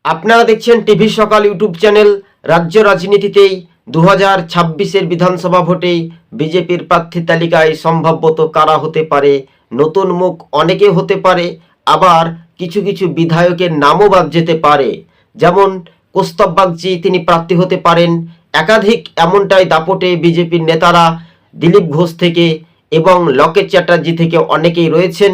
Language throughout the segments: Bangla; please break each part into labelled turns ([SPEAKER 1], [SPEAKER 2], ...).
[SPEAKER 1] আপনারা দেখছেন টিভি সকাল ইউটিউব চ্যানেল। রাজ্য রাজনীতিতেই 2026-এর বিধানসভা ভোটে বিজেপির প্রার্থী তালিকায় সম্ভাব্যত কারা হতে পারে, নতুন মুখ অনেকে হতে পারে, আবার কিছু কিছু বিধায়কের নামও বাদ যেতে পারে। যেমন কৌস্তব বাগচি, তিনি প্রার্থী হতে পারেন। একাধিক এমনটাই দাপটে বিজেপির নেতারা দিলীপ ঘোষ থেকে এবং লকেট চ্যাটার্জি থেকে অনেকেই রয়েছেন,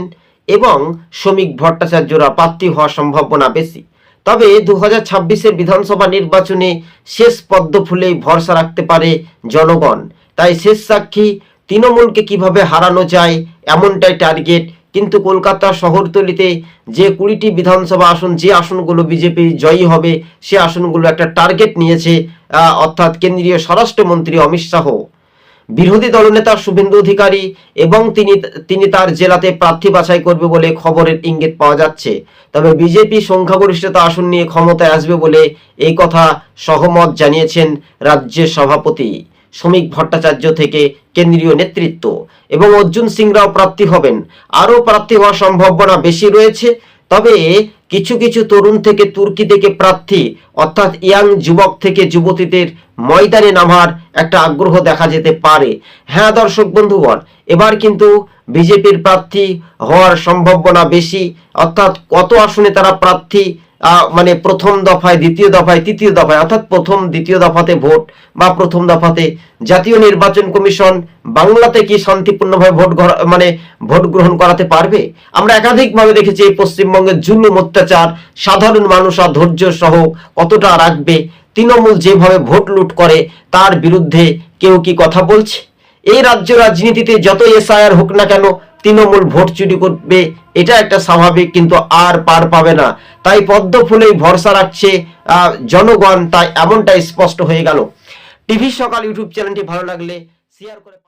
[SPEAKER 1] এবং শ্রমিক ভট্টাচার্যরা প্রার্থী হওয়ার সম্ভাবনা বেশি। তবে 2026-এর বিধানসভা নির্বাচনে শেষ পদ্ম ফুলেই ভরসা রাখতে পারে জনগণ। তাই শেষ সাক্ষী তৃণমূলকে কিভাবে হারানো যায় এমনটাই টার্গেট। কিন্তু কলকাতা শহরতলিতে যে 20টি বিধানসভা আসন, যে আসনগুলো বিজেপি জয়ী হবে, সে আসনগুলো একটা টার্গেট নিয়েছে অর্থাৎ কেন্দ্রীয় স্বরাষ্ট্রমন্ত্রী অমিত শাহ। বিরোধী দলনেতা শুভেন্দু অধিকারী এবং তিনি তার জেলাতে প্রার্থী বাছাই করবে বলে খবরের ইঙ্গিত পাওয়া যাচ্ছে। তবে বিজেপি সংখ্যাগরিষ্ঠতা আসন নিয়ে ক্ষমতায় আসবে বলে এই কথা সহমত জানিয়েছেন রাজ্যের সভাপতি শ্রমিক ভট্টাচার্য থেকে কেন্দ্রীয় নেতৃত্ব, এবং অর্জুন সিংরাও প্রার্থী হবেন। আরও প্রার্থী হওয়ার সম্ভাবনা বেশি রয়েছে। তবে কিছু কিছু তরুণ থেকে তুর্কি থেকে প্রার্থী অর্থাৎ ইয়াং যুবক থেকে যুবতীদের ময়দানে নামার একটা আগ্রহ দেখা যেতে পারে। হ্যাঁ দর্শক বন্ধুগণ, এবার কিন্তু বিজেপির প্রার্থী হওয়ার সম্ভাবনা বেশি। অর্থাৎ কত আসনে তারা প্রার্থী মানে প্রথম দফায়, দ্বিতীয় দফায়, তৃতীয় দফায়, অর্থাৎ প্রথম দ্বিতীয় দফাতে ভোট বা প্রথম দফাতে জাতীয় নির্বাচন কমিশন বাংলাতে কি শান্তিপূর্ণভাবে ভোট গ্রহণ করাতে পারবে? আমরা একাধিকভাবে দেখেছি এই পশ্চিমবঙ্গের জুলুম অত্যাচার সাধারণ মানুষ আর ধৈর্য সহ কতটা রাখবে। তৃণমূল যেভাবে ভোট লুট করে তার বিরুদ্ধে কেউ কি কথা বলছে? এই রাজ্য রাজনীতিতে যত এসআইআর হোক না কেন, তৃণমূল ভোট চুরি করবে, এটা একটা স্বাভাবিক, কিন্তু আর পার পাবে না। তাই পদ্ম ফুলেই ভরসা রাখছে জনগণ, তাই এমনটাই স্পষ্ট হয়ে গেল। টিভি সকাল ইউটিউব চ্যানেলটি ভালো লাগলে শেয়ার করে